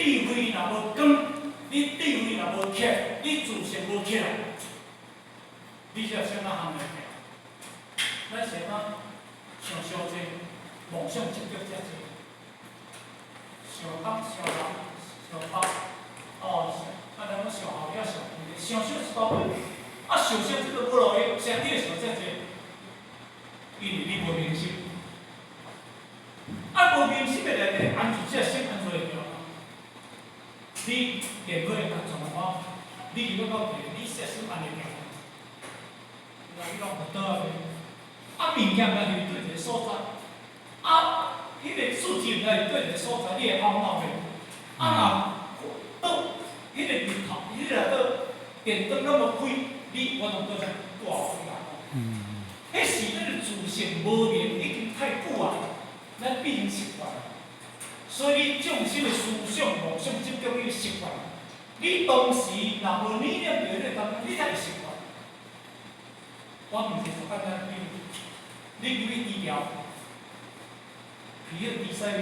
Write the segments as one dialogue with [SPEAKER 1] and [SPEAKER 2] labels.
[SPEAKER 1] 智慧若无光，你智慧若无起，你自信无起来，你就相当行袂起。咱先想伤济，梦想积极遮济，想北想南想北，咱讲上后壁上偏，想少一大堆，想少这个无路用，啥你会想遮济？因为你无明心。无明心的内底，安住这心安住会着。你电话甲状况，你如果到地，你设心安会着。你讲有倒个，物件咱去对一个所在，迄个数字咱去对一个所在，你会懊恼袂？若倒迄个日头，迄个倒电灯拢无开，我当倒在大开啦。迄是咱的自信无明，已经太久啊。咱变成习惯，所以你众生的思想、梦想、执着你习惯。你当时若无理念着迄个当中，你才会习惯。我毋是说简单比喻，你入去医疗，皮个比赛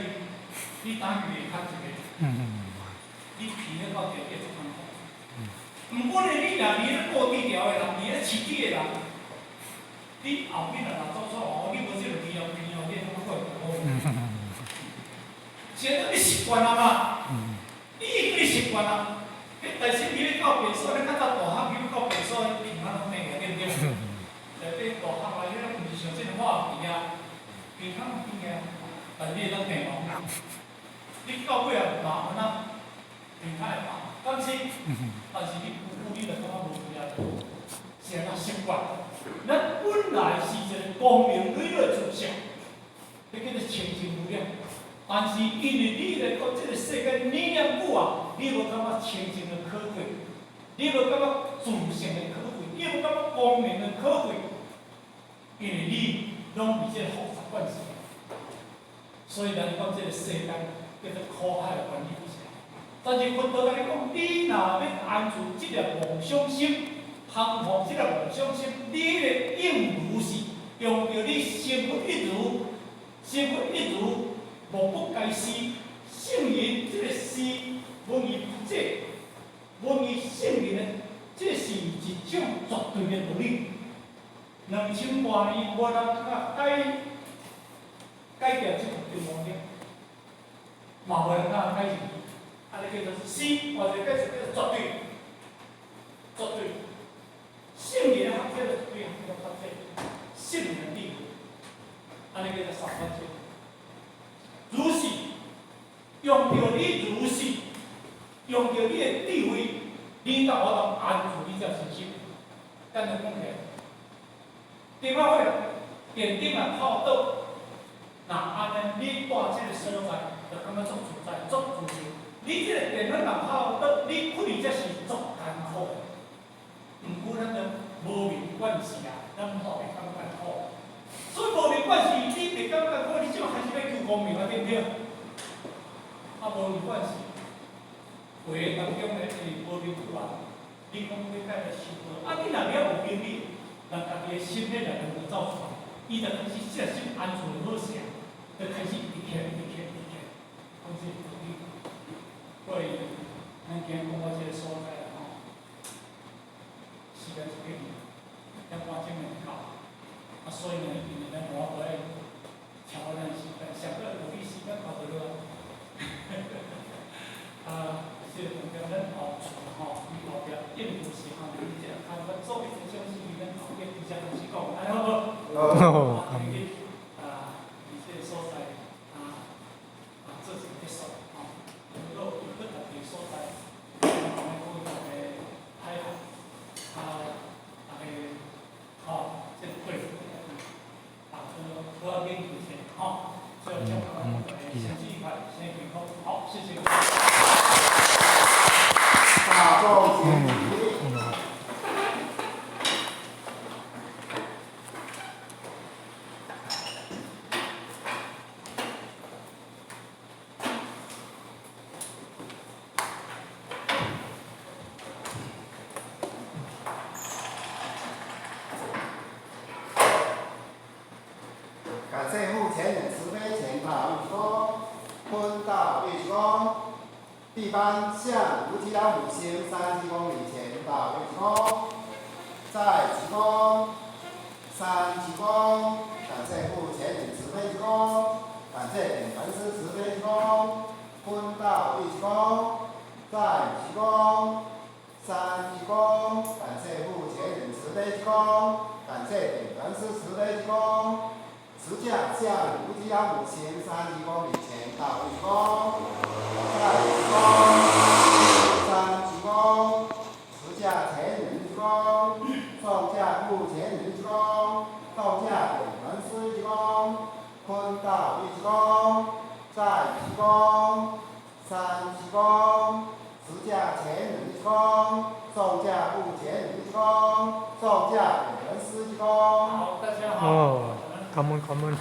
[SPEAKER 1] 你打鱼会较一个，你皮个到条件就艰苦。毋过呢，你若离咧过低调的人，离咧饲猪的人，你后面若做错你无即个医疗你怎么过会好？现在你习惯啊嘛，你已经习惯啊。但是你咧到别墅，你较早大汉，你到别墅，平常拢平个对不对？内底大汉来，迄毋是像即个化肥啊，平常平个，但是你会当平哦。你到尾啊麻烦啊，平常会麻，但是你有你就感觉无必要，是安怎习惯？咱本来是一个光明磊落的自信。迄叫做清净无量，但是因为你来到这个世界理念久啊，你无感觉清净的可贵，你无感觉自信的可贵，你无感觉光明的可贵，因为你拢伫这复杂关系，所以咱讲这个世界叫做苦海的关系是。但是佛陀甲你讲，你若要安住这粒妄想心，降伏这粒妄想心，你的应如是用着你心不一如。心不一如，目不该失。圣人这个诗，文以不济，文以圣人的，这是一种绝对的道理。2000多年，无人改掉这绝对模样，嘛无人改进。安尼叫做诗，或者叫做绝对，绝对。圣人的学者就对学者，圣人的地位。安尼叫做三观正，如是用着你如是，用着你的智慧，你才我当安住你这身心。咱就讲起来，电话会电顶啊泡倒，那安尼你住这个所在，就感觉足自在、足自由。你这个电话若泡倒，你开则是足艰苦的。毋过咱就无明惯势啊，咱好袂感觉苦。所以无明惯势，你袂感觉苦，你即马开始要求光明啊，对不对？无明惯势，会当中咧是无明苦啊。你讲要改来修好，你若了有经历，人家己的心咧就能够走出来，伊就开始设心安住好势，就开始一天，讲这道理。所以，咱今日讲到这个所在啦吼，时间就过去，要赶紧来到。所以呢，因为咱我来调咱时间，上个有啲时间搞到了。这个同样咱后厝吼，伊后壁应付是项你这看法做一种是咱后壁直接开始讲，安尼好无？好。你这个所在做成结束吼，如果有特别所在，我们可以大家配合，大家吼，这个对。不要给你钱，好，所以叫他们先愉快，先平衡，好，谢谢。大众请起立。
[SPEAKER 2] 感谢目前的慈悲前堂说，坤道弟兄。地方向无极老母行3公里前到1公，再1公，3公，感谢父前领慈悲1公，感谢点凡师慈悲1公，坤道1公，再1公，3公，感谢父前领慈悲1公，感谢点凡师慈悲1公。持驾向无极老母行3公里前到1公，再1公，3公，持驾前领1公，送驾父前领1公，送驾点凡师1公，坤道1公，再1公，3公，持驾前领1公，送驾父前领1公，送驾点凡师1公。
[SPEAKER 1] 好，大家好。
[SPEAKER 3] 哦，感恩。